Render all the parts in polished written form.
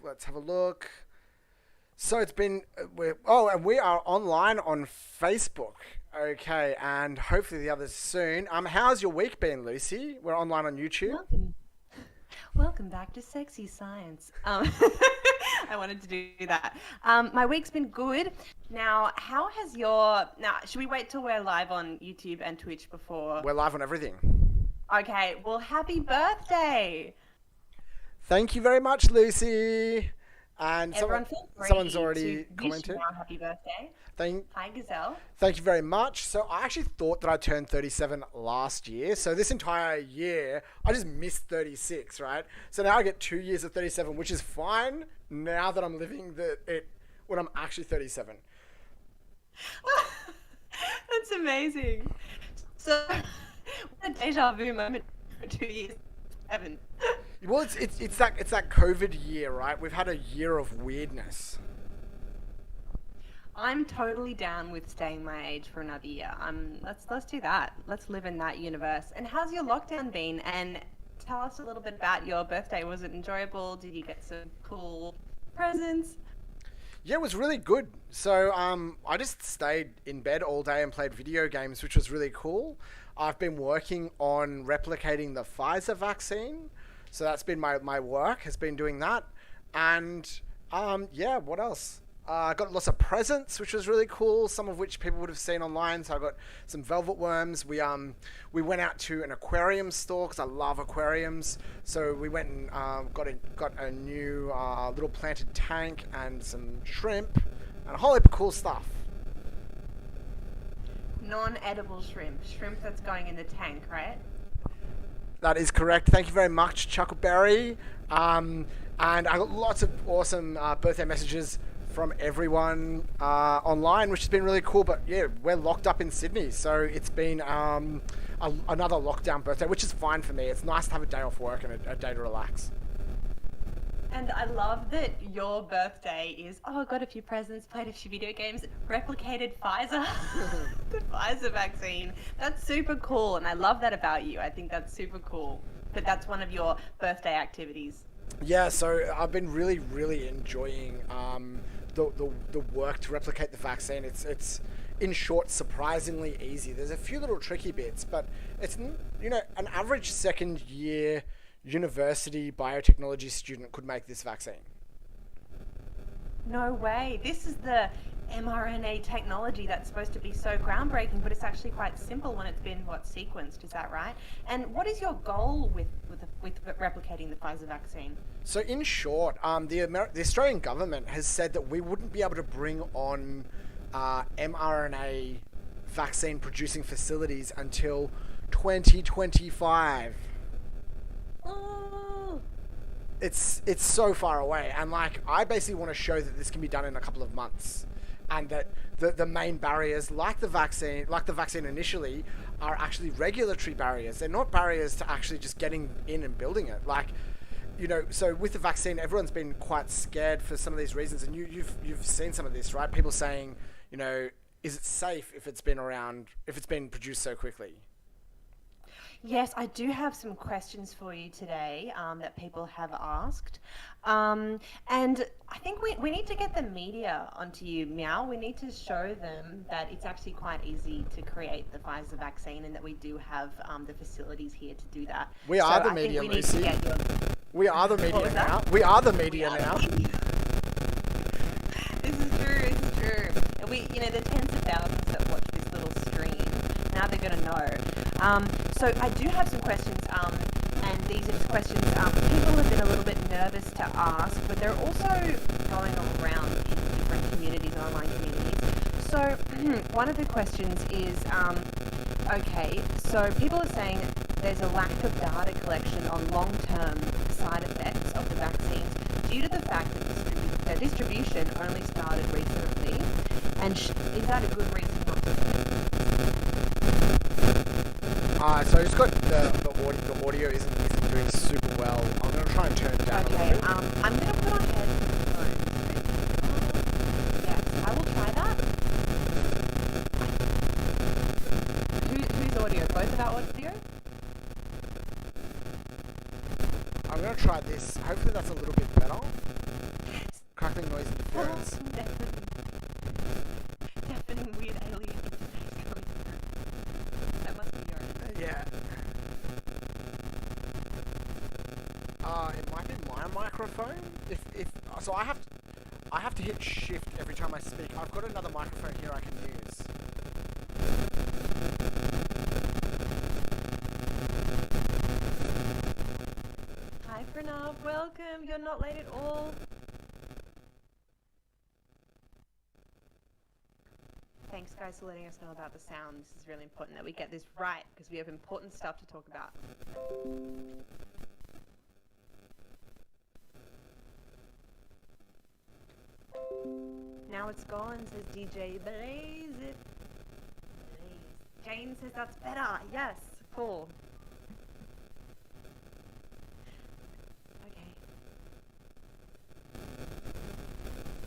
Let's have a look. So it's been, and we are online on Facebook. Okay, and hopefully the others soon. How's your week been, Lucy? We're online on YouTube. Welcome. Welcome back to Sexy Science. I wanted to do that. My week's been good. Now, should we wait till we're live on YouTube and Twitch before? We're live on everything. Okay, well, happy birthday. Thank you very much, Lucy. And Everyone feel free someone's to already wish commented. Meow happy birthday. Hi, Gazelle. Thank you very much. So I actually thought that I turned 37 last year. So this entire year, I just missed 36, right? So now I get 2 years of 37, which is fine now that I'm living when I'm actually 37. That's amazing. So, what a deja vu moment for 2 years. Heaven. Well, it's that COVID year, right? We've had a year of weirdness. I'm totally down with staying my age for another year. Let's do that. Let's live in that universe. And how's your lockdown been? And tell us a little bit about your birthday. Was it enjoyable? Did you get some cool presents? Yeah, it was really good. So I just stayed in bed all day and played video games, which was really cool. I've been working on replicating the Pfizer vaccine. So that's been my work, has been doing that. And yeah, what else? I got lots of presents, which was really cool, some of which people would have seen online. So I got some velvet worms. We went out to an aquarium store because I love aquariums. So we went and got a new little planted tank and some shrimp and a whole heap of cool stuff. Non-edible shrimp that's going in the tank, right? That is correct. Thank you very much, Chuckleberry. And I got lots of awesome birthday messages from everyone online, which has been really cool. But yeah, we're locked up in Sydney, so it's been another lockdown birthday, which is fine for me. It's nice to have a day off work and a day to relax. And I love that your birthday is, I got a few presents, played a few video games, replicated Pfizer, the Pfizer vaccine. That's super cool, and I love that about you. I think that's super cool. But that's one of your birthday activities. Yeah, so I've been really, really enjoying the work to replicate the vaccine. It's in short, surprisingly easy. There's a few little tricky bits, but it's, an average second year university biotechnology student could make this vaccine. No way. This is the mRNA technology that's supposed to be so groundbreaking, but it's actually quite simple when it's been sequenced. Is that right? And what is your goal with replicating the Pfizer vaccine? So in short, the Australian government has said that we wouldn't be able to bring on mRNA vaccine producing facilities until 2025. Oh. It's so far away, and I basically want to show that this can be done in a couple of months, and that the main barriers, like the vaccine initially, are actually regulatory barriers. They're not barriers to actually just getting in and building it. So with the vaccine, everyone's been quite scared for some of these reasons, and you've seen some of this, right? People saying, is it safe if it's been produced so quickly? Yes, I do have some questions for you today that people have asked. And I think we need to get the media onto you, Meow. We need to show them that it's actually quite easy to create the Pfizer vaccine and that we do have the facilities here to do that. We are the media, Lucy. We are the media now. We are the media now. This is true. The tens of thousands that watch this little stream, now they're going to know. So I do have some questions, and these are just questions people have been a little bit nervous to ask, but they're also going around in different communities, online communities. So one of the questions is, so people are saying there's a lack of data collection on long-term side effects of the vaccines due to the fact that their distribution only started recently, and is that a good reason not to spend? So I just got the audio isn't doing super well. I'm going to try and turn it down a little bit. I'm going to put on headphones. Yes, I will try that. Whose audio? Both of our audio? I'm going to try this. Hopefully that's a little bit better. crackling noise interference. Deafening weird alien interface coming through. That must be your own. Yeah. It might be my microphone. If so, I have to hit shift every time I speak. I've got another microphone here I can use. Hi Pranav, welcome. You're not late at all. Thanks guys for letting us know about the sound. This is really important that we get this right because we have important stuff to talk about. Now it's gone, says DJ Blaze it. Jane says that's better. Yes, cool.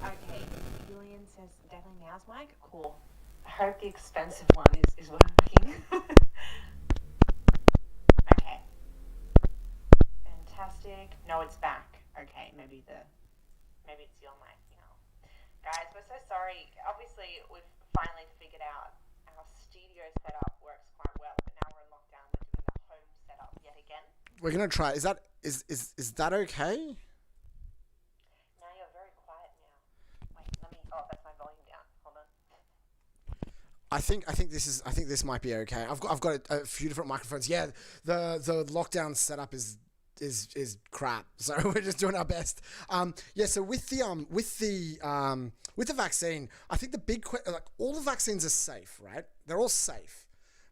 Okay, Julian says definitely Meow's mic. Cool. I hope the expensive one is working. Okay. Fantastic. No, it's back. Okay, maybe it's your mic, you know. Guys, we're so sorry. Obviously, we've finally figured out our studio setup works quite well, but now we're in lockdown. We're doing the home setup yet again. We're gonna try. Is that okay? Now you're very quiet now. Wait, oh, that's my volume down. Hold on. I think this might be okay. I've got a few different microphones. Yeah, the lockdown setup is crap. So we're just doing our best. So with the vaccine, I think the big all the vaccines are safe, right? They're all safe.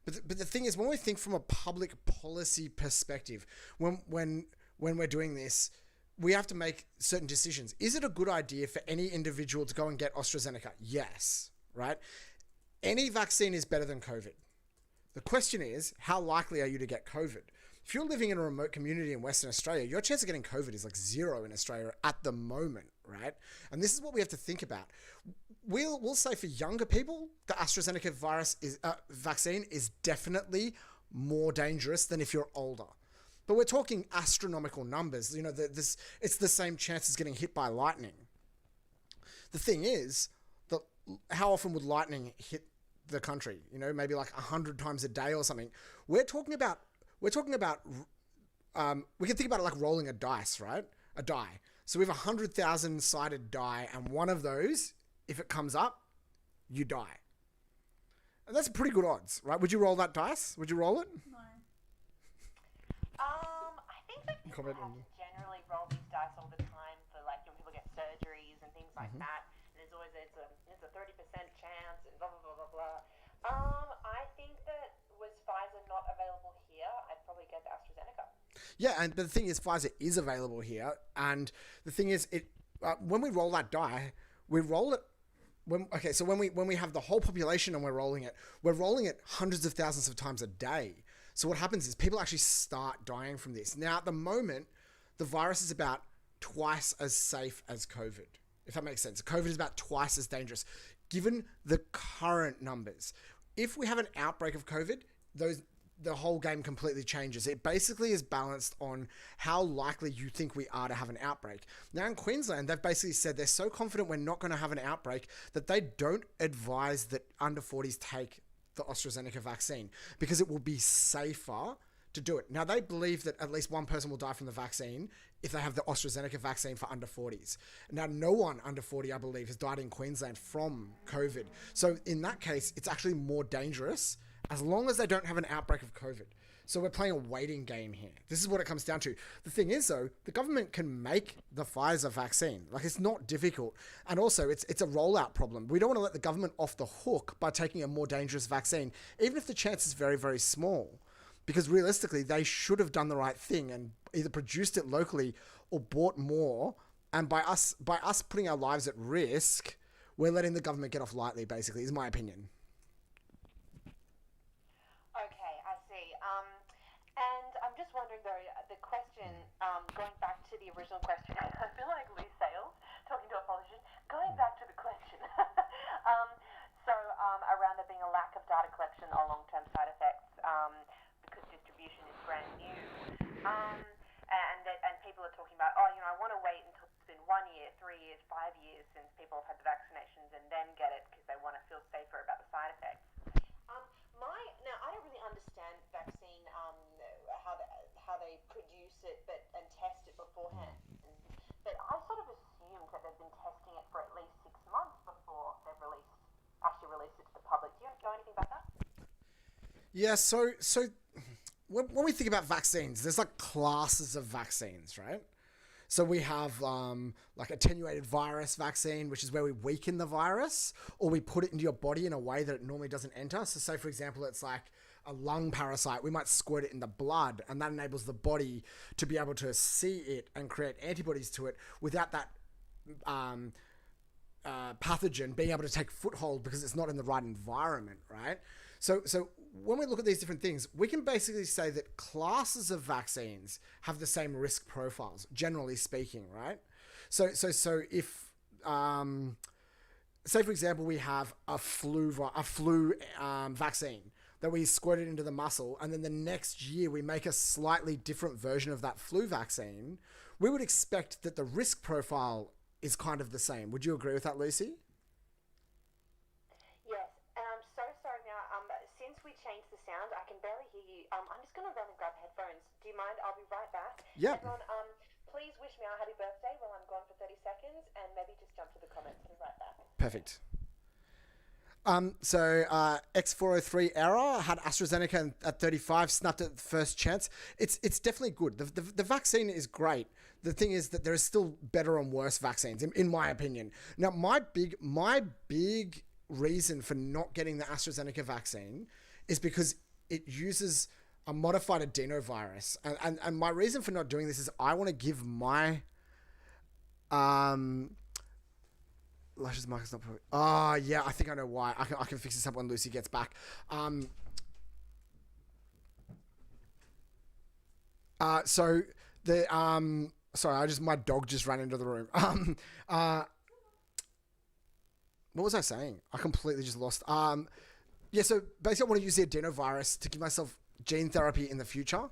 But the thing is, when we think from a public policy perspective, when we're doing this, we have to make certain decisions. Is it a good idea for any individual to go and get AstraZeneca? Yes, right? Any vaccine is better than COVID. The question is, how likely are you to get COVID? If you're living in a remote community in Western Australia, your chance of getting COVID is like 0 in Australia at the moment, right? And this is what we have to think about. We'll say for younger people, the AstraZeneca vaccine is definitely more dangerous than if you're older. But we're talking astronomical numbers. You know, it's the same chance as getting hit by lightning. The thing is, how often would lightning hit the country? You know, maybe like 100 times a day or something. We can think about it like rolling a dice, right? A die. So we have 100,000 sided die, and one of those, if it comes up, you die. And that's pretty good odds, right? Would you roll that dice? Would you roll it? No. I think that people have to generally roll these dice all the time for like when people get surgeries and things like that. And there's always it's a 30% chance and blah blah blah blah blah. I think that was Pfizer not available here, I'd probably get the AstraZeneca. Yeah, but the thing is, Pfizer is available here, and the thing is, when we roll that die, we roll it. When we have the whole population and we're rolling it hundreds of thousands of times a day. So what happens is people actually start dying from this. Now, at the moment, the virus is about twice as safe as COVID, if that makes sense. COVID is about twice as dangerous, given the current numbers. If we have an outbreak of COVID, the whole game completely changes. It basically is balanced on how likely you think we are to have an outbreak. Now in Queensland, they've basically said they're so confident we're not going to have an outbreak that they don't advise that under 40s take the AstraZeneca vaccine because it will be safer to do it. Now they believe that at least one person will die from the vaccine if they have the AstraZeneca vaccine for under 40s. Now no one under 40, I believe, has died in Queensland from COVID. So in that case, it's actually more dangerous as long as they don't have an outbreak of COVID. So we're playing a waiting game here. This is what it comes down to. The thing is, though, the government can make the Pfizer vaccine. Like, it's not difficult. And also, it's a rollout problem. We don't want to let the government off the hook by taking a more dangerous vaccine, even if the chance is very, very small. Because realistically, they should have done the right thing and either produced it locally or bought more. And by us putting our lives at risk, we're letting the government get off lightly, basically, is my opinion. And I'm just wondering though, the question, going back to the original question, I feel like Lee Sales talking to a politician, going back to the question. Around there being a lack of data collection on long-term side effects, because distribution is brand new. And people are talking about, I want to wait until it's been 1 year, 3 years, 5 years public. Do you know anything about that? Yeah, so when we think about vaccines, there's like classes of vaccines, right? So we have like attenuated virus vaccine, which is where we weaken the virus or we put it into your body in a way that it normally doesn't enter. So say, for example, it's like a lung parasite. We might squirt it in the blood and that enables the body to be able to see it and create antibodies to it without that pathogen being able to take foothold because it's not in the right environment, right? So when we look at these different things, we can basically say that classes of vaccines have the same risk profiles, generally speaking, right? So if say for example we have a flu vaccine that we squirted into the muscle, and then the next year we make a slightly different version of that flu vaccine, we would expect that the risk profile is kind of the same. Would you agree with that, Lucy? Yes, and I'm so sorry now. Since we changed the sound, I can barely hear you. I'm just gonna run and grab headphones. Do you mind? I'll be right back. Yeah. Everyone, please wish me a happy birthday while I'm gone for 30 seconds, and maybe just jump to the comments. I'll be right back. Perfect. X403 error had AstraZeneca at 35, snapped at the first chance. It's definitely good. The vaccine is great. The thing is that there is still better and worse vaccines, in my opinion. Now, my big reason for not getting the AstraZeneca vaccine is because it uses a modified adenovirus. And my reason for not doing this is I want to give my Lush's mic is not perfect. Oh, yeah, I think I know why. I can fix this up when Lucy gets back. So the sorry, my dog just ran into the room. What was I saying? I completely just lost. Yeah, so basically I want to use the adenovirus to give myself gene therapy in the future.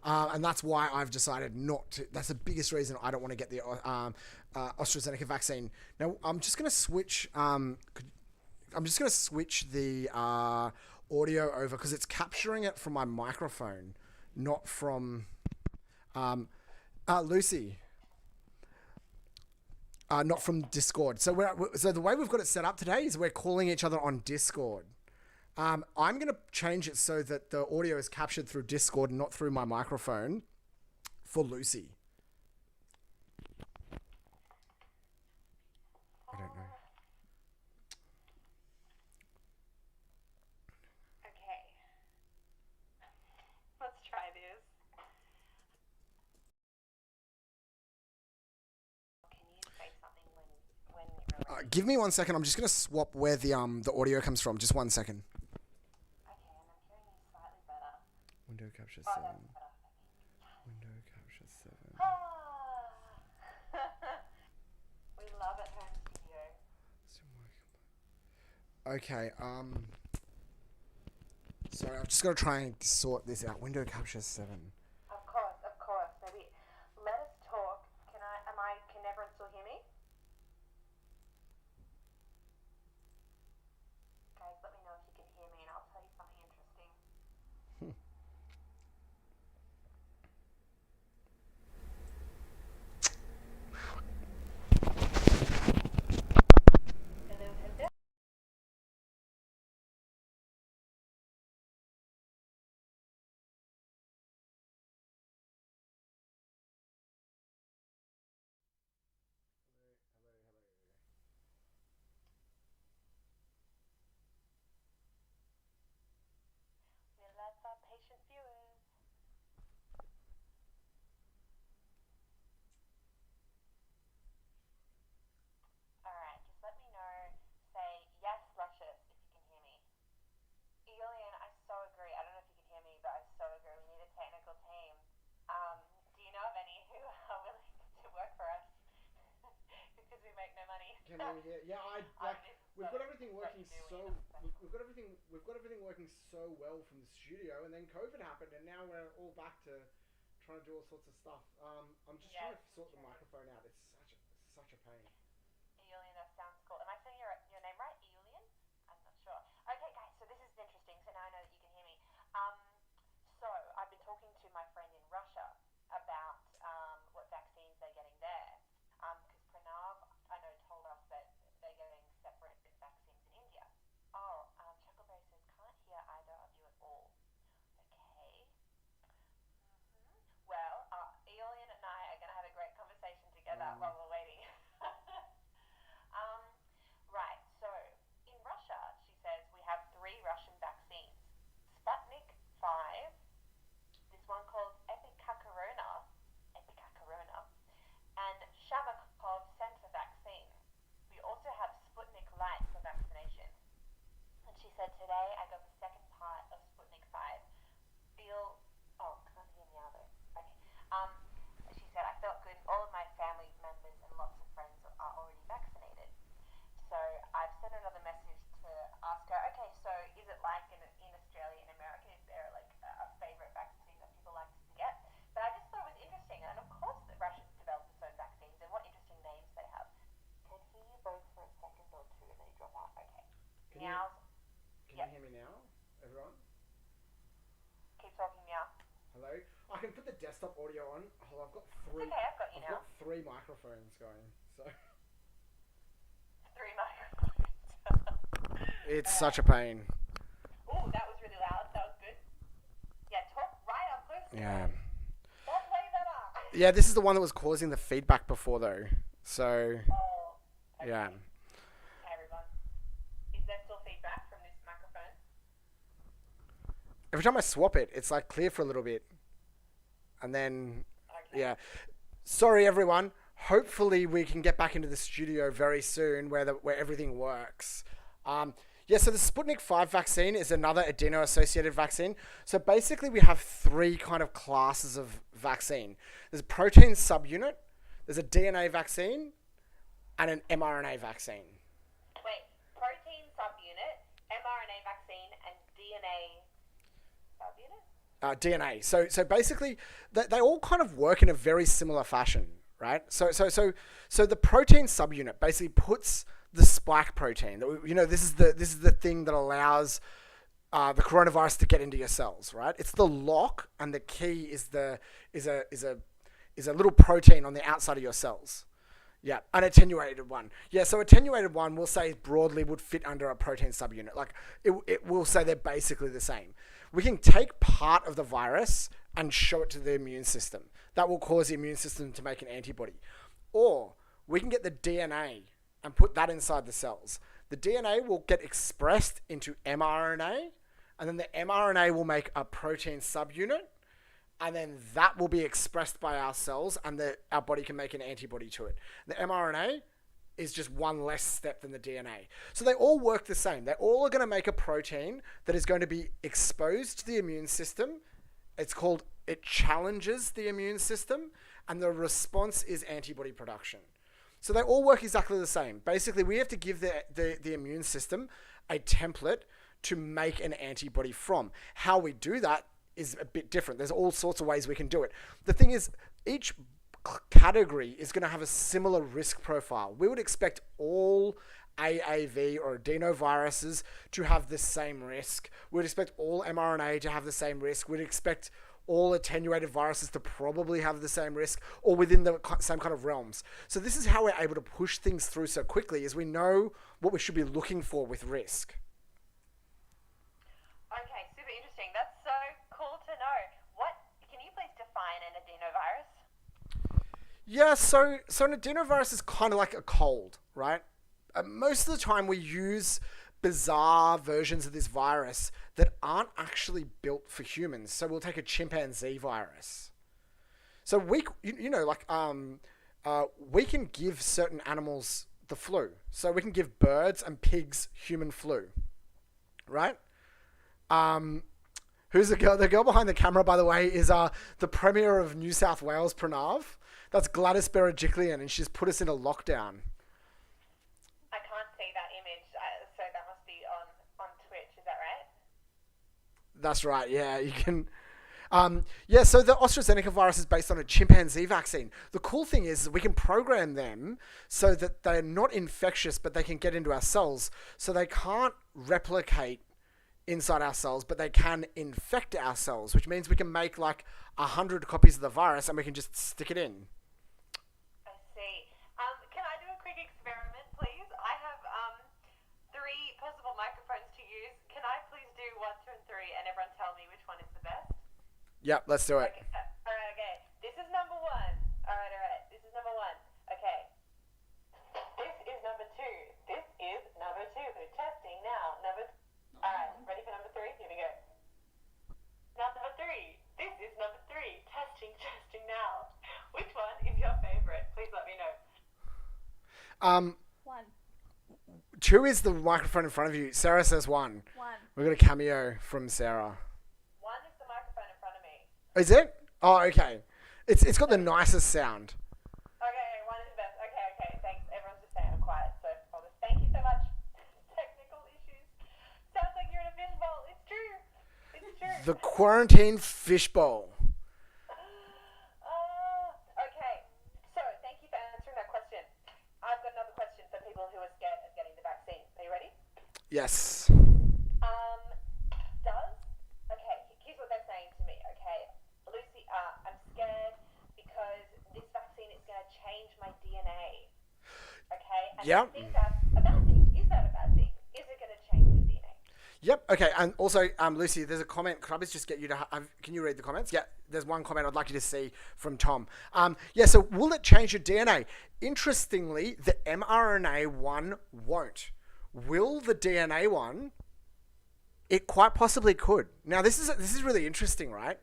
And that's why I've decided not to. That's the biggest reason I don't want to get the AstraZeneca vaccine. Now, I'm just going to switch. I'm just going to switch the audio over because it's capturing it from my microphone, not from Lucy. Not from Discord. So the way we've got it set up today is we're calling each other on Discord. I'm going to change it so that the audio is captured through Discord and not through my microphone for Lucy. I don't know. Okay. Let's try this. Can you say something when you're ready? Give me 1 second. I'm just going to swap where the audio comes from. Just 1 second. Window capture 7. Window capture 7. We love it home studio. Okay, sorry, I've just got to try and sort this out. Window capture 7. Of course. Maybe let us talk. Can everyone still hear me? Guys, let me know if you can hear me and I'll tell you something interesting. Hello. We love our patient viewers. Alright, just let me know. Say yes, Luscious, if you can hear me. Elian, I so agree. I don't know if you can hear me, but I so agree. We need a technical team. Do you know of any who are willing to work for us? Because we make no money. Can we hear? Yeah, we've got everything working so. We've got everything working so well from the studio, and then COVID happened, and now we're all back to trying to do all sorts of stuff. I'm just trying to sort the microphone out. It's such a pain. Elian, that sounds cool. Am I saying your name right? Elian? I'm not sure. Okay, guys, so this is interesting. So now I know that you can hear me. So I've been talking to my friend in Russia about what vaccines they're getting there. Because Pranav, I know, told us that they're getting separate vaccines in India. Oh, I can put the desktop audio on. Oh, I've got three. Okay, I've got you now. I've got three microphones going. So 3 microphones. it's such a pain. Oh, that was really loud. That was good. Yeah, talk right up close. Yeah. That's way better. Yeah, this is the one that was causing the feedback before, though. So Oh, okay. yeah. Hey, everyone. Is there still feedback from this microphone? Every time I swap it, it's like clear for a little bit, and then yeah. Sorry, everyone. Hopefully, we can get back into the studio very soon, where everything works. Yeah, so the Sputnik 5 vaccine is another adeno-associated vaccine. So basically, we have three kind of classes of vaccine. There's a protein subunit, there's a DNA vaccine, and an mRNA vaccine. Wait, protein subunit, mRNA vaccine, and DNA subunit? DNA. So basically, they all kind of work in a very similar fashion, right? So the protein subunit basically puts the spike protein. This is the thing that allows the coronavirus to get into your cells, right? It's the lock, and the key is a little protein on the outside of your cells. Yeah, an attenuated one. Yeah, so attenuated one, we'll say broadly would fit under a protein subunit. Like it will say they're basically the same. We can take part of the virus and show it to the immune system. That will cause the immune system to make an antibody. Or we can get the DNA and put that inside the cells. The DNA will get expressed into mRNA, and then the mRNA will make a protein subunit, and then that will be expressed by our cells, and our body can make an antibody to it. The mRNA is just one less step than the DNA. So they all work the same. They all are going to make a protein that is going to be exposed to the immune system. It challenges the immune system, and the response is antibody production. So they all work exactly the same. Basically, we have to give the immune system a template to make an antibody from. How we do that is a bit different. There's all sorts of ways we can do it. The thing is, each category is going to have a similar risk profile. We would expect all AAV or adenoviruses to have the same risk. We'd expect all mRNA to have the same risk. We'd expect all attenuated viruses to probably have the same risk, or within the same kind of realms. So this is how we're able to push things through so quickly, is we know what we should be looking for with risk. Okay, super interesting. That's so cool to know. Can you please define an adenovirus? Yeah, so an adenovirus is kind of like a cold, right? Most of the time we use bizarre versions of this virus that aren't actually built for humans. So we'll take a chimpanzee virus. So we can give certain animals the flu. So we can give birds and pigs human flu, right? Who's the girl? The girl behind the camera, by the way, is the Premier of New South Wales, Pranav. That's Gladys Berejiklian, and she's put us in a lockdown. I can't see that image, so that must be on Twitch. Is that right? That's right. Yeah, you can. So the AstraZeneca virus is based on a chimpanzee vaccine. The cool thing is we can program them so that they're not infectious, but they can get into our cells. So they can't replicate inside our cells, but they can infect our cells, which means we can make like 100 copies of the virus and we can just stick it in. I see. Can I do a quick experiment, please? I have 3 possible microphones to use. Can I please do 1, 2, and 3, and everyone tell me which one is the best? Yep, let's do it. Okay. All right, okay. This is number 1. All right. This is number 1. Okay. This is number 2. This is number 2. We're testing now. All right, ready for number 3? Here we go. Number 3. This is number 3. Testing now. Which one is your favorite? Please let me know. 1. 2 is the microphone in front of you. Sarah says 1. 1. We've got a cameo from Sarah. 1 is the microphone in front of me. Is it? Oh, okay. It's got the nicest sound. Okay, 1 is the best. Okay, thanks. Everyone's just saying I'm quiet, so I'll just thank you so much. Technical issues. Sounds like you're in a fishbowl. It's true. The quarantine fishbowl. Okay, so thank you for answering that question. I've got another question for people who are scared of getting the vaccine. Are you ready? Yes. Okay, here's what they're saying to me, okay? Lucy, Yeah. I think that's a bad thing. Is that a bad thing? Is it going to change the DNA? Yep. Okay. And also, Lucy, there's a comment. Could I just get you to can you read the comments? Yeah. There's one comment I'd like you to see from Tom. Yeah. So will it change your DNA? Interestingly, the mRNA one won't. Will the DNA one? It quite possibly could. Now, this is really interesting, right?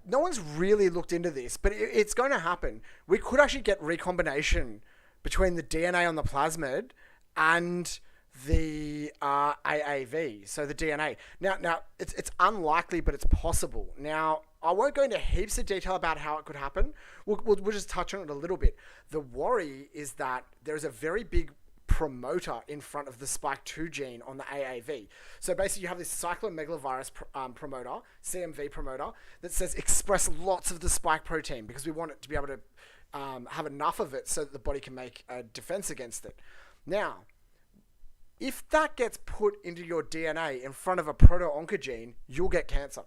No one's really looked into this, but it's going to happen. We could actually get recombination between the DNA on the plasmid and the AAV, so the DNA. Now it's unlikely, but it's possible. Now, I won't go into heaps of detail about how it could happen. We'll just touch on it a little bit. The worry is that there's a very big promoter in front of the spike 2 gene on the AAV. So basically you have this cyclomegalovirus promoter, CMV promoter, that says express lots of the spike protein because we want it to be able to have enough of it so that the body can make a defense against it. Now, if that gets put into your DNA in front of a proto-oncogene, you'll get cancer.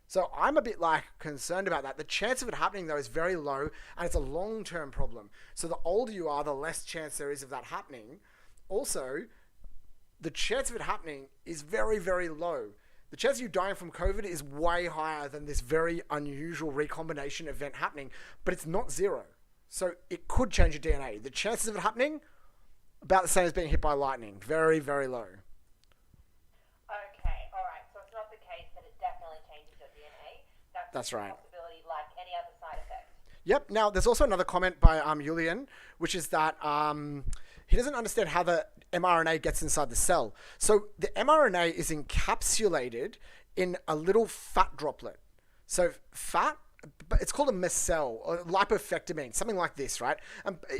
So I'm a bit concerned about that. The chance of it happening though is very low, and it's a long-term problem. So the older you are, the less chance there is of that happening. Also, the chance of it happening is very, very low. The chance of you dying from COVID is way higher than this very unusual recombination event happening, but it's not zero. So it could change your DNA. The chances of it happening, about the same as being hit by lightning. Very, very low. That's right. Possibility like any other side effect. Yep. Now, there's also another comment by Julian, which is that he doesn't understand how the mRNA gets inside the cell. So the mRNA is encapsulated in a little fat droplet. So fat, it's called a micelle or lipofectamine, something like this, right?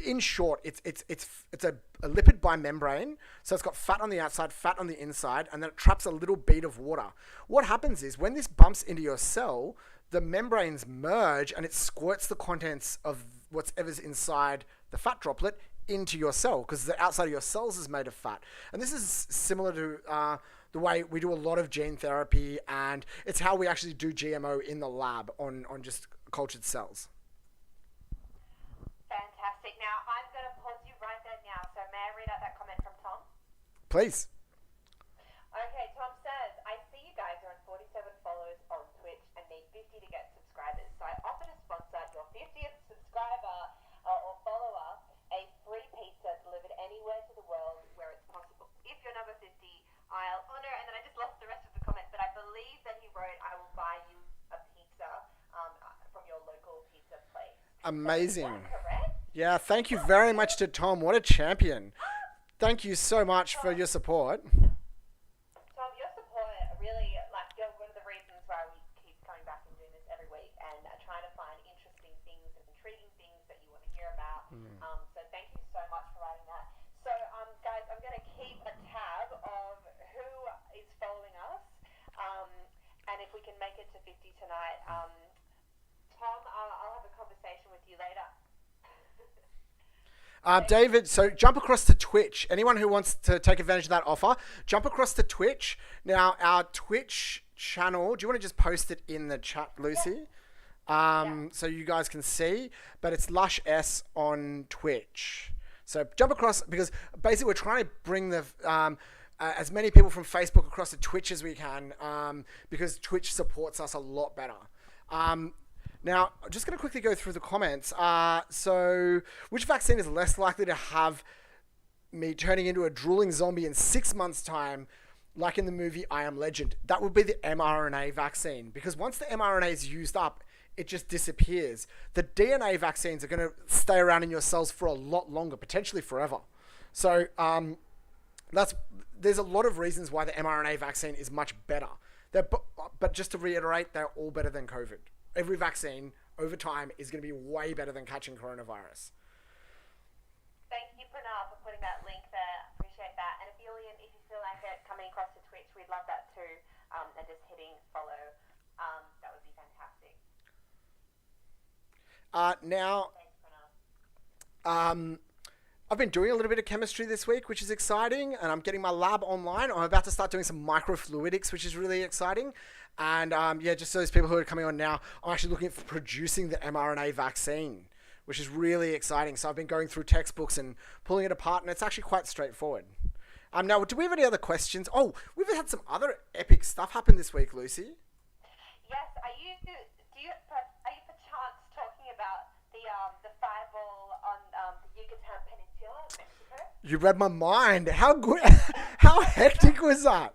In short, it's a lipid bimembrane. So it's got fat on the outside, fat on the inside, and then it traps a little bead of water. What happens is when this bumps into your cell, the membranes merge and it squirts the contents of whatever's inside the fat droplet into your cell because the outside of your cells is made of fat. And this is similar to the way we do a lot of gene therapy, and it's how we actually do GMO in the lab on just cultured cells. Fantastic. Now, I'm going to pause you right there now. So may I read out that comment from Tom? Please. Okay, Tom says, I see you guys are on 47 followers on Twitch and need 50 to get subscribers. So I offer to sponsor your 50th subscriber or follower a free pizza delivered anywhere to the world where it's possible. If you're number 50, I'll honor, and then I just lost the rest of the comment, but I believe that he wrote, I will buy you a pizza from your local pizza place. Amazing. Is that correct? Yeah, thank you very much to Tom. What a champion. Thank you so much for your support. Tom, your support really, you're one of the reasons why we keep coming back and doing this every week and trying to find interesting things and intriguing things that you want to hear about. So thank you so much for writing that. So, guys, I'm going to keep a tab of who is following us, and if we can make it to 50 tonight. Tom, I'll have a conversation with you later. David, so jump across to Twitch. Anyone who wants to take advantage of that offer, jump across to Twitch. Now, our Twitch channel, do you want to just post it in the chat, Lucy? Yeah. So you guys can see, but it's Lush S on Twitch. So jump across, because basically we're trying to bring the as many people from Facebook across to Twitch as we can, because Twitch supports us a lot better. Now, I'm just going to quickly go through the comments. So, which vaccine is less likely to have me turning into a drooling zombie in 6 months' time, like in the movie I Am Legend? That would be the mRNA vaccine, because once the mRNA is used up, it just disappears. The DNA vaccines are going to stay around in your cells for a lot longer, potentially forever. So, there's a lot of reasons why the mRNA vaccine is much better. But just to reiterate, they're all better than COVID. Every vaccine over time is going to be way better than catching coronavirus. Thank you, Pranav, for putting that link there. Appreciate that. And Aphelion, if you feel like it, coming across to Twitch, we'd love that too. And just hitting follow, that would be fantastic. Now, thanks, Pranav. I've been doing a little bit of chemistry this week, which is exciting, and I'm getting my lab online. I'm about to start doing some microfluidics, which is really exciting. And yeah, just so those people who are coming on now, I'm actually looking at producing the mRNA vaccine, which is really exciting. So I've been going through textbooks and pulling it apart, and it's actually quite straightforward. Now, do we have any other questions? Oh, we've had some other epic stuff happen this week, Lucy. Yes, are you perchance talking about the fireball on the Yucatan Peninsula in Mexico? You read my mind. How good, how hectic was that?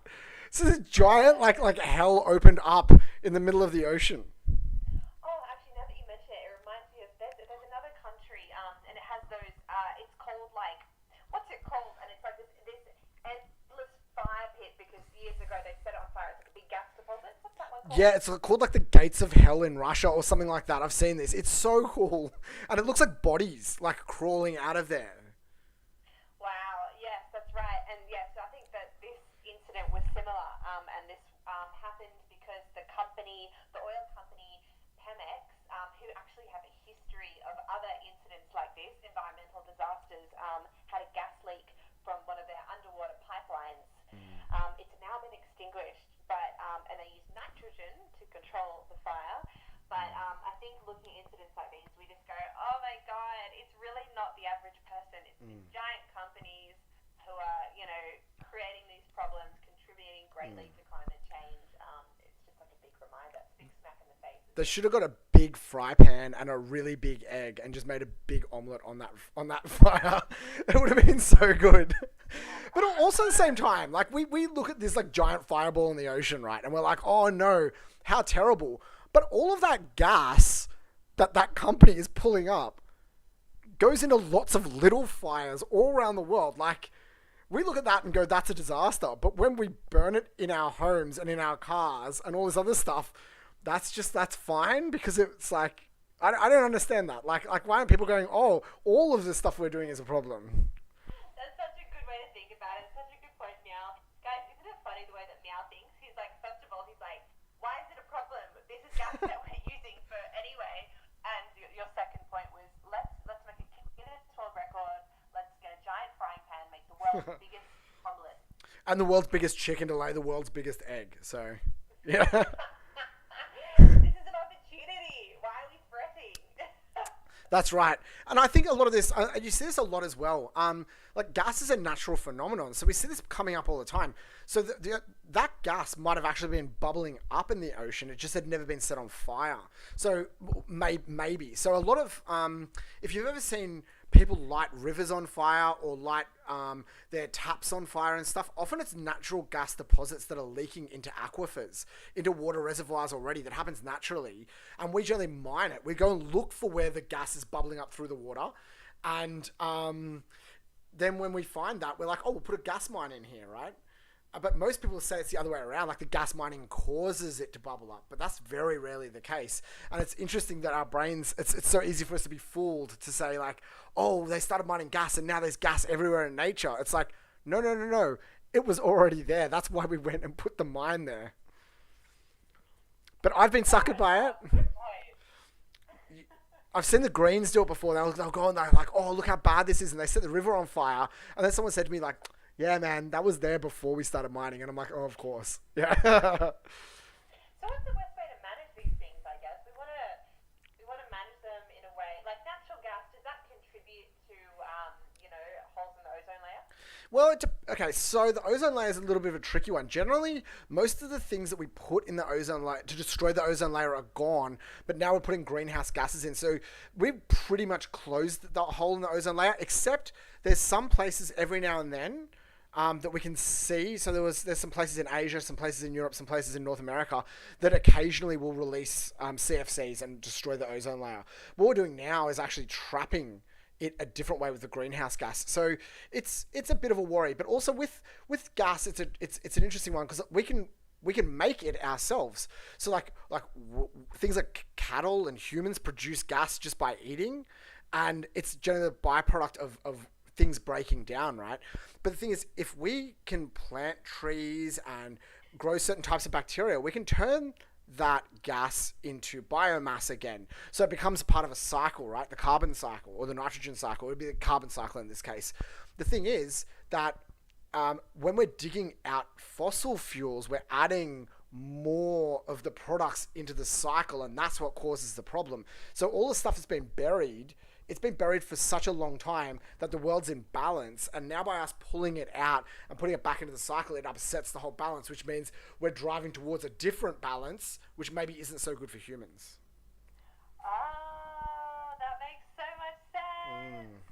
So this giant, like hell opened up in the middle of the ocean. Oh, actually, now that you mention it, it reminds me of there's another country, and it has those. It's called like, what's it called? And it's like this endless fire pit because years ago they set it on fire. It's like a big gas deposit. What's that one called? Yeah, it's called like the Gates of Hell in Russia or something like that. I've seen this. It's so cool, and it looks like bodies like crawling out of there. Wow. Yes, that's right. And yes, I think that this incident was similar, and this happened because the oil company Pemex, who actually have a history of other incidents like this, environmental disasters, had a gas leak from one of their underwater pipelines. It's now been extinguished, but and they use nitrogen to control the fire. But I think looking at incidents like these, we just go, oh my God, it's really not the average person. It's these giant companies who are, creating these problems, contributing greatly to climate change. It's just like a big reminder, big smack in the face. They should have got a big fry pan and a really big egg and just made a big omelette on that fire. It would have been so good. But also at the same time, like we look at this like giant fireball in the ocean, right? And we're like, oh no, how terrible. But all of that gas that company is pulling up goes into lots of little fires all around the world. Like, we look at that and go, that's a disaster. But when we burn it in our homes and in our cars and all this other stuff, that's fine, because it's like, I don't understand that. Like why aren't people going, oh, all of this stuff we're doing is a problem? That's such a good way to think about it. It's such a good point, Meow. Guys, isn't it funny the way that Meow thinks? He's like, first of all, he's like, why is it a problem? This is gas that we're using for anyway. And your second point was, let's make a Guinness World Record. Let's get a giant frying pan, make the world's biggest omelette. And the world's biggest chicken to lay the world's biggest egg. So, yeah. This is an opportunity. Why are we fretting? That's right. And I think a lot of this, you see this a lot as well. Like, gas is a natural phenomenon. So we see this coming up all the time. So that gas might have actually been bubbling up in the ocean. It just had never been set on fire. So maybe. So a lot of, if you've ever seen people light rivers on fire or light their taps on fire and stuff, often it's natural gas deposits that are leaking into aquifers, into water reservoirs already. That happens naturally. And we generally mine it. We go and look for where the gas is bubbling up through the water. And then when we find that, we're like, oh, we'll put a gas mine in here, right? But most people say it's the other way around, like the gas mining causes it to bubble up. But that's very rarely the case. And it's interesting that our brains, it's so easy for us to be fooled to say like, oh, they started mining gas and now there's gas everywhere in nature. It's like, no. It was already there. That's why we went and put the mine there. But I've been suckered by it. I've seen the Greens do it before. They'll go and they're like, oh, look how bad this is. And they set the river on fire. And then someone said to me like, yeah, man, that was there before we started mining. And I'm like, oh, of course. Yeah. So what's the best way to manage these things, I guess? We want to manage them in a way, like natural gas, does that contribute to, holes in the ozone layer? Well, okay, so the ozone layer is a little bit of a tricky one. Generally, most of the things that we put in the ozone layer to destroy the ozone layer are gone, but now we're putting greenhouse gases in. So we've pretty much closed the hole in the ozone layer, except there's some places every now and then that we can see. So there's some places in Asia, some places in Europe, some places in North America that occasionally will release CFCs and destroy the ozone layer. What we're doing now is actually trapping it a different way with the greenhouse gas. So it's a bit of a worry, but also with gas, it's an interesting one because we can make it ourselves. So like things like cattle and humans produce gas just by eating, and it's generally the byproduct of things breaking down, right? But the thing is, if we can plant trees and grow certain types of bacteria, we can turn that gas into biomass again. So it becomes part of a cycle, right? The carbon cycle or the nitrogen cycle. It would be the carbon cycle in this case. The thing is that when we're digging out fossil fuels, we're adding more of the products into the cycle, and that's what causes the problem. So all the stuff that's been buried it's been buried for such a long time that the world's in balance, and now by us pulling it out and putting it back into the cycle, it upsets the whole balance, which means we're driving towards a different balance, which maybe isn't so good for humans. Oh, that makes so much sense.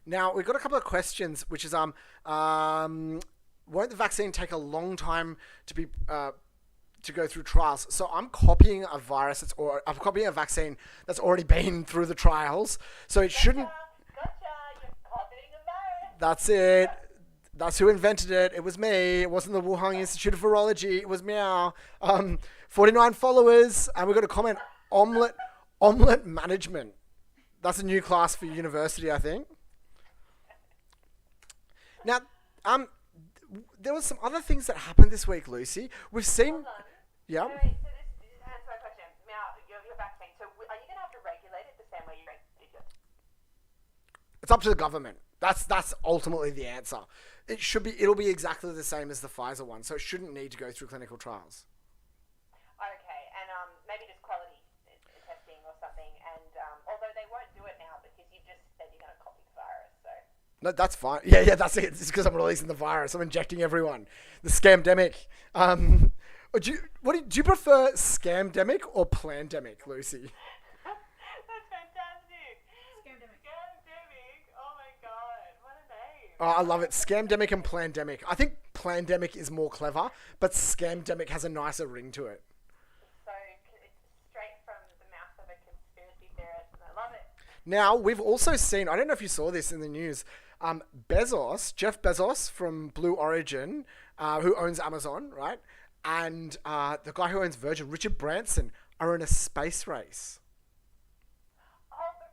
Now, we've got a couple of questions, which is, won't the vaccine take a long time to be to go through trials? So I'm copying a virus I'm copying a vaccine that's already been through the trials. So it shouldn't. Gotcha. You're copying a virus. That's it. That's who invented it. It was me. It wasn't the Wuhan Institute of Virology. It was Meow. 49 followers, and we've got a comment. Omelette management. That's a new class for university, I think. Now, there was some other things that happened this week, Lucy. We've seen. Hold on. Yeah. Wait, so this answers my question. Meow, your vaccine. So are you going to have to regulate it the same way you regulate yours? It's up to the government. That's ultimately the answer. It'll be exactly the same as the Pfizer one, so it shouldn't need to go through clinical trials. Okay, and maybe just quality testing or something. And although they won't do it now because you've just said you're going to copy the virus, so. No, that's fine. Yeah, that's it. It's because I'm releasing the virus. I'm injecting everyone. The scamdemic. Do you prefer scamdemic or plandemic, Lucy? That's fantastic. Scamdemic. Oh my god, what a name. Oh, I love it. Scamdemic and plandemic. I think plandemic is more clever, but scamdemic has a nicer ring to it. So it's straight from the mouth of a conspiracy theorist, and I love it. Now, we've also seen, I don't know if you saw this in the news, Jeff Bezos from Blue Origin, who owns Amazon, right? And the guy who owns Virgin, Richard Branson, are in a space race. Oh, but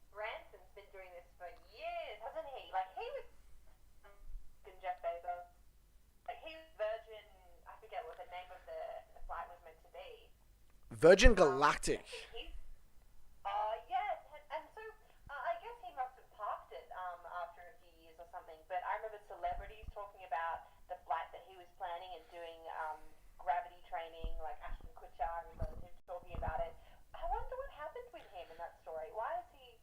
Branson's been doing this for years, hasn't he? Like, he was Jeff Bezos. Like, he was Virgin, I forget what the name of the flight was meant to be. Virgin Galactic. Yes, and so I guess he must have parked it after a few years or something. But I remember celebrities talking about the flight that he was planning and doing gravity training, like Ashton Kutcher and relatives talking about it. I wonder what happened with him in that story. Why did he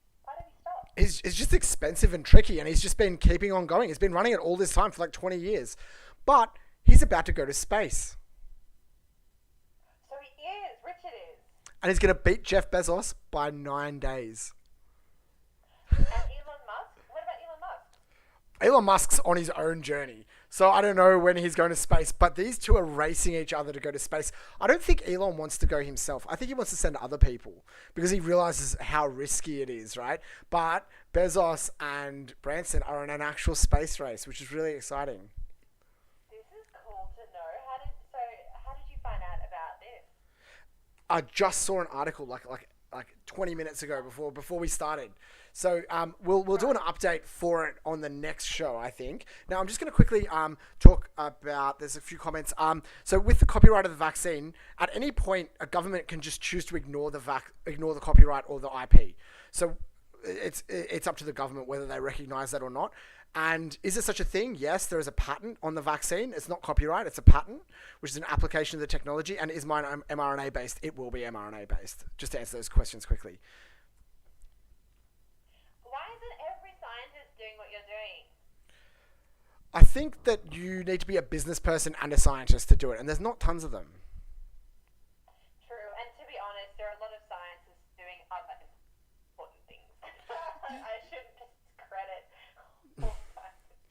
stop? It's just expensive and tricky, and he's just been keeping on going. He's been running it all this time for like 20 years. But he's about to go to space. So he is. Richard is. And he's going to beat Jeff Bezos by 9 days. And Elon Musk? What about Elon Musk? Elon Musk's on his own journey. So I don't know when he's going to space, but these two are racing each other to go to space. I don't think Elon wants to go himself. I think he wants to send other people because he realizes how risky it is, right? But Bezos and Branson are in an actual space race, which is really exciting. This is cool to know. How did you find out about this? I just saw an article like 20 minutes ago before we started. So we'll do an update for it on the next show, I think. Now I'm just going to quickly talk about. There's a few comments. So with the copyright of the vaccine, at any point a government can just choose to ignore the copyright or the IP. So it's up to the government whether they recognise that or not. And is there such a thing? Yes, there is a patent on the vaccine. It's not copyright, it's a patent, which is an application of the technology. And is mine mRNA based? It will be mRNA based. Just to answer those questions quickly. Why isn't every scientist doing what you're doing? I think that you need to be a business person and a scientist to do it, and there's not tons of them. True, and to be honest, there are a lot of scientists doing other important things. I shouldn't discredit all scientists.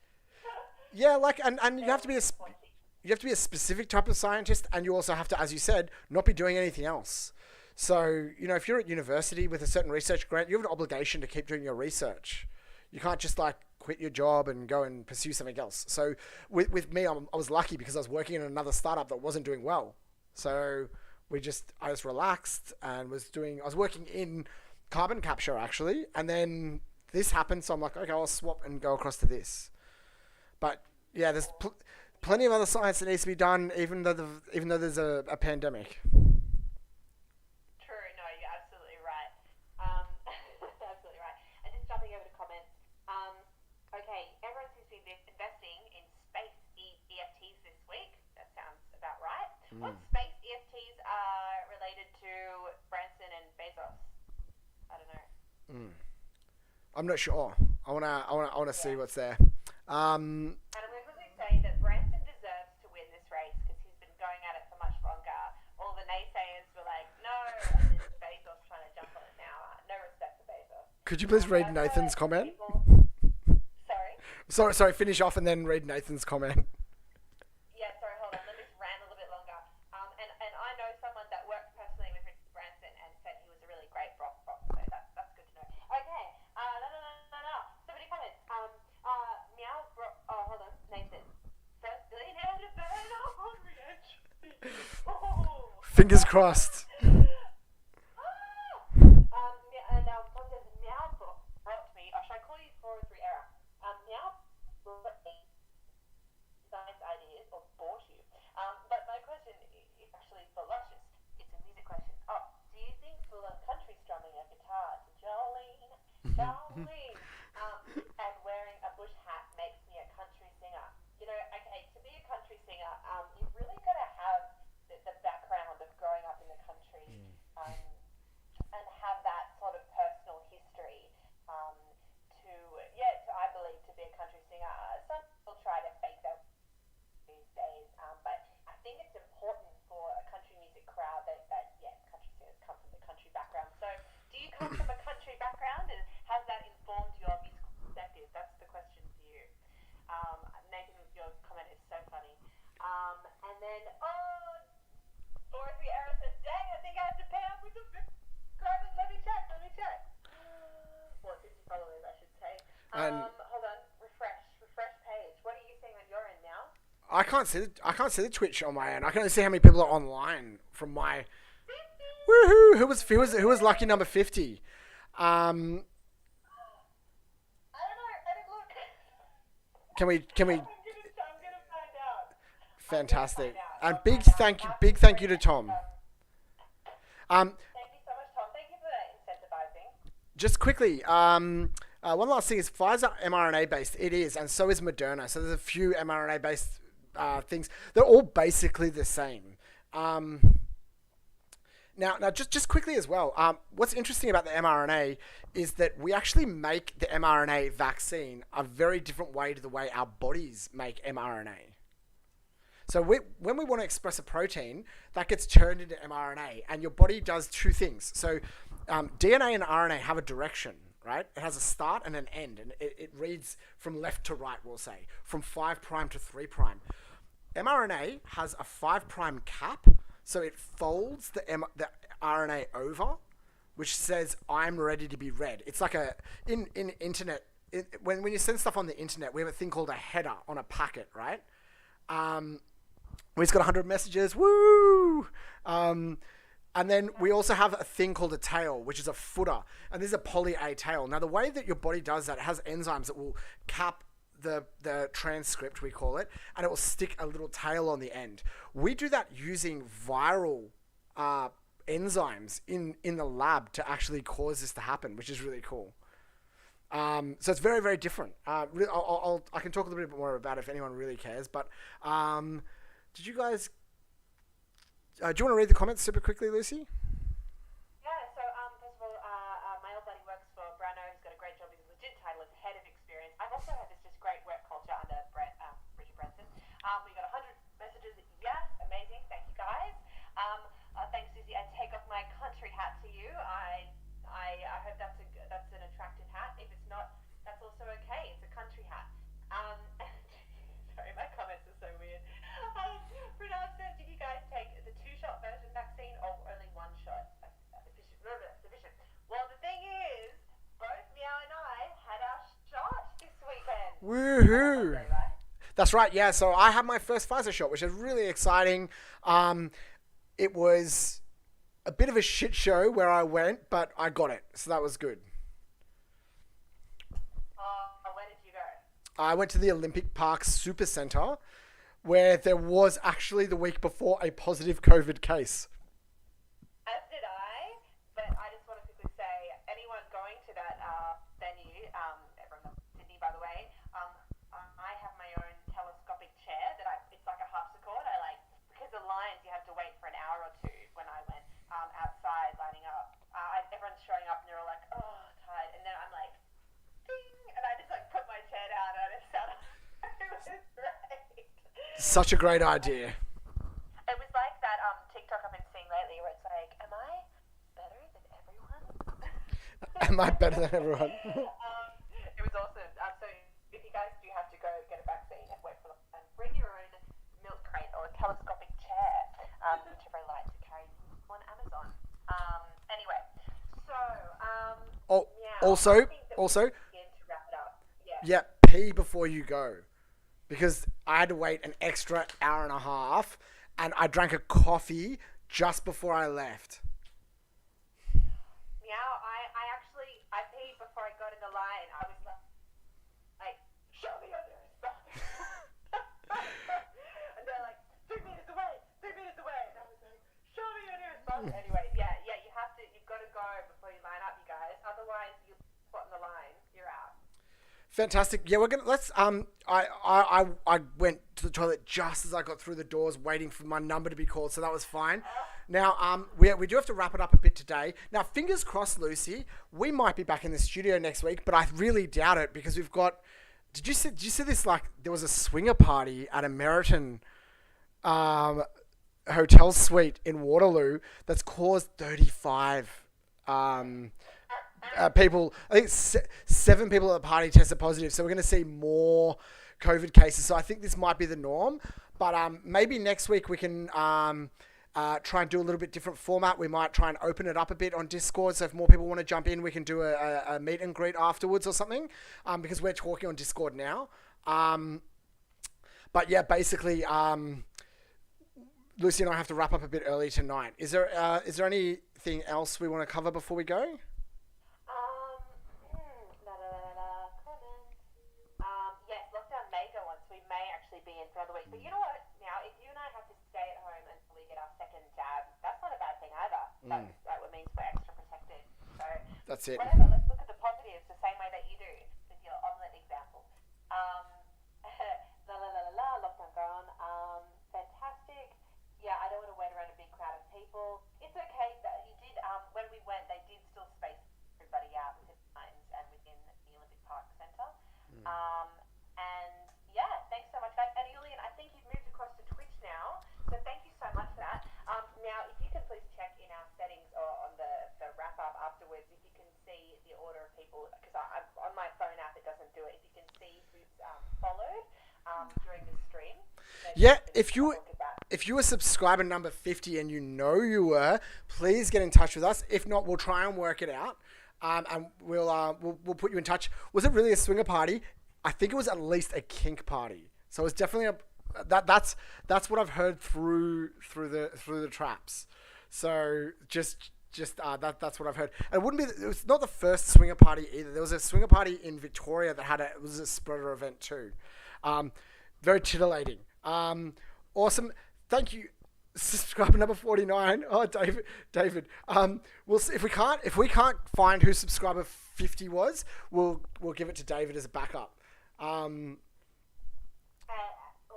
Yeah, and you have to be a specific type of scientist, and you also have to, as you said, not be doing anything else. So, if you're at university with a certain research grant, you have an obligation to keep doing your research. You can't just quit your job and go and pursue something else. So with me, I was lucky because I was working in another startup that wasn't doing well. So I just relaxed and I was working in carbon capture actually. And then this happened. So I'm like, okay, I'll swap and go across to this. But yeah, there's plenty of other science that needs to be done, even though there's a pandemic. True, no, you're absolutely right. Absolutely right. And just jumping over to comments. Okay, everyone seems to be investing in space EFTs this week. That sounds about right. What space EFTs are related to Branson and Bezos? I'm not sure. I wanna see what's there. And I'm going to quickly say that Branson deserves to win this race because he's been going at it for much longer. All the naysayers were like, no, and then Bezos trying to jump on it now. No respect for Bezos. Could you please read But I've Nathan's heard comment? people... Sorry? Sorry. Finish off and then read Nathan's comment. Yeah, sorry, hold on. Let me just rant a little bit longer. And I know someone that works personally with Richard Branson and said he was a really great prop. So that's good to know. Okay. No. Somebody comments. Hold on. Nathan. First billionaire to burn on re-edge. Fingers crossed. Tom says, Meow brought me, or should I call you 403 error? Meow brought me nice ideas or bought you. But my question is actually for Luscious. It's a music question. Oh, do you think full of country strumming a guitar to Jolene, and wearing a bush hat makes me a country singer? You know, okay, to be a country singer, you've really got to have the background of growing up in the country, and have that sort of personal history, I believe, to be a country singer. Some people try to fake that these days, but I think it's important for a country music crowd that country singers come from the country background. So, do you come from a country background, and has that informed your musical perspective? That's the question for you. Nathan, your comment is so funny. And then, 403 Era says, dang, I think I have to pay up with the subscribers. Let me check. Well, 50 followers, I should say. Hold on, refresh page. What are you seeing on your end now? I can't see the Twitch on my end. I can only see how many people are online from my. 50? Woohoo! Who was lucky number 50? I don't know. I didn't look. Can we? I'm gonna find out. Fantastic. And I'll big find out. thank you to Tom. Thank you so much, Tom. Thank you for incentivizing. Just quickly, one last thing is Pfizer mRNA based. It is, and so is Moderna. So there's a few mRNA based things. They're all basically the same. Now, just quickly as well. What's interesting about the mRNA is that we actually make the mRNA vaccine a very different way to the way our bodies make mRNA. So when we want to express a protein, that gets turned into mRNA, and your body does two things. So DNA and RNA have a direction, right? It has a start and an end, and it reads from left to right, we'll say, from 5' to 3'. mRNA has a 5' cap, so it folds the RNA over, which says, I'm ready to be read. It's like in internet, when you send stuff on the internet, we have a thing called a header on a packet, right? Where it's got 100 messages, woo! And then we also have a thing called a tail, which is a footer. And this is a poly-A tail. Now, the way that your body does that, it has enzymes that will cap the transcript, we call it, and it will stick a little tail on the end. We do that using viral enzymes in the lab to actually cause this to happen, which is really cool. So it's very, very different. I can talk a little bit more about it if anyone really cares. But did you guys... do you want to read the comments super quickly, Lucy? Yeah, so first of all, my old buddy works for Brano. He's got a great job. His legit title is Head of Experience. I've also had this just great work culture under Richard Branson. We got 100 messages. Yes, amazing. Thank you, guys. Thanks, Susie. I take off my country hat to you. I hope that's an attractive hat. If it's not, that's also okay. It's a country hat. Sorry, my comments are so weird. Pranav says, did you guys take the 2-shot version vaccine or only 1 shot? Sufficient. Well, the thing is, both Meow and I had our shot this weekend. Woohoo! Monday, right? That's right, yeah. So I had my first Pfizer shot, which is really exciting. It was a bit of a shit show where I went, but I got it. So that was good. Where did you go? I went to the Olympic Park Super Centre, where there was actually the week before a positive COVID case. As did I, but I just want to quickly say, anyone going to that venue, everyone in Sydney, by the way, I have my own telescopic chair it's like a harpsichord. Because the lines, you have to wait for an hour or two when I went outside lining up. Everyone's showing up and they're all like, oh, tired. such a great idea. It was like that TikTok I've been seeing lately where it's like, am I better than everyone? Am I better than everyone? It was awesome. So if you guys do have to go get a vaccine and wait for and bring your own milk crate or a telescopic chair, whichever I like to carry on Amazon. Anyway, so Also, begin to wrap it up. yeah, pee before you go, because I had to wait an extra hour and a half, and I drank a coffee just before I left. Meow, I peed before I got in the line. I was like, show me your nearest spot. And they're like, 3 meters away. And I was like, show me your nearest spot. Anyway, you've got to go before you line up, you guys. Otherwise, you spot in the line, you're out. Fantastic. Yeah, let's I went to the toilet just as I got through the doors, waiting for my number to be called, so that was fine. Now, we do have to wrap it up a bit today. Now, fingers crossed, Lucy, we might be back in the studio next week, but I really doubt it, because we've got. Did you see this? Like, there was a swinger party at a Meriton hotel suite in Waterloo that's caused 35 people. I think 7 people at the party tested positive, so we're going to see more COVID cases. So I think this might be the norm, but maybe next week we can try and do a little bit different format. We might try and open it up a bit on Discord, so if more people want to jump in, we can do a meet and greet afterwards or something, because we're talking on Discord now. But yeah, basically, Lucy and I have to wrap up a bit early tonight. Is there anything else we want to cover before we go? Yes, lockdown may go on, so we may actually be in for another week. But you know what? Now, if you and I have to stay at home until we get our second jab, that's not a bad thing either. That means we're extra protected. So that's it. Whatever. Let's look at the positives the same way that you do with your omelette example. Lockdown gone. Fantastic. Yeah, I don't want to wait around a big crowd of people. It's okay that you did. When we went, they did still space everybody out within times and within the Olympic Park Centre. And yeah, thanks so much, guys. And Julian, I think you've moved across to Twitch now, so thank you so much for that. Now, if you can please check in our settings or on the wrap up afterwards, if you can see the order of people, because on my phone app it doesn't do it. If you can see who's followed during the stream. Yeah, if you were subscriber number 50 and you know you were, please get in touch with us. If not, we'll try and work it out, and we'll put you in touch. Was it really a swinger party? I think it was at least a kink party. So it's definitely that's what I've heard through the traps. So just that's what I've heard. And it was not the first swinger party either. There was a swinger party in Victoria that it was a spreader event too. Very titillating. Awesome. Thank you. Subscriber number 49. Oh, David. We'll see if we can't find who subscriber 50 was. We'll give it to David as a backup. Well,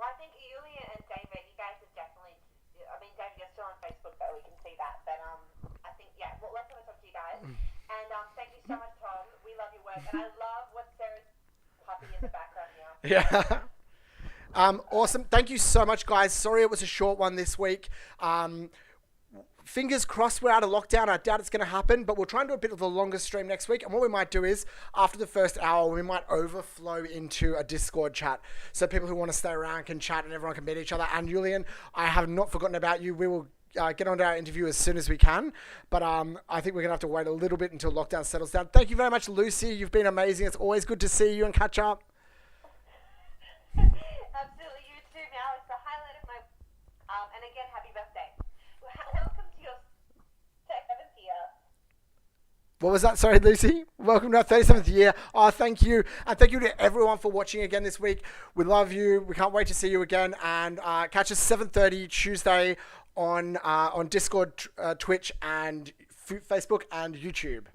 I think Julia and David, you guys are definitely. I mean, David, you're still on Facebook, though we can see that. But I think well, let's talk to you guys. And thank you so much, Tom. We love your work, and I love what Sarah's puppy in the background now. Yeah. Awesome. Thank you so much, guys. Sorry it was a short one this week. Fingers crossed we're out of lockdown. I doubt it's going to happen, but we'll try and do a bit of a longer stream next week. And what we might do is, after the first hour, we might overflow into a Discord chat. So people who want to stay around can chat and everyone can meet each other. And Julian, I have not forgotten about you. We will get on to our interview as soon as we can. But I think we're going to have to wait a little bit until lockdown settles down. Thank you very much, Lucy. You've been amazing. It's always good to see you and catch up. Absolutely, you too, Meow. It's the highlight of my. And again, happy birthday. Welcome to your 7th year. What was that? Sorry, Lucy. Welcome to our 37th year. Oh, thank you. And thank you to everyone for watching again this week. We love you. We can't wait to see you again. And catch us 7:30 Tuesday on Discord, Twitch, and Facebook and YouTube.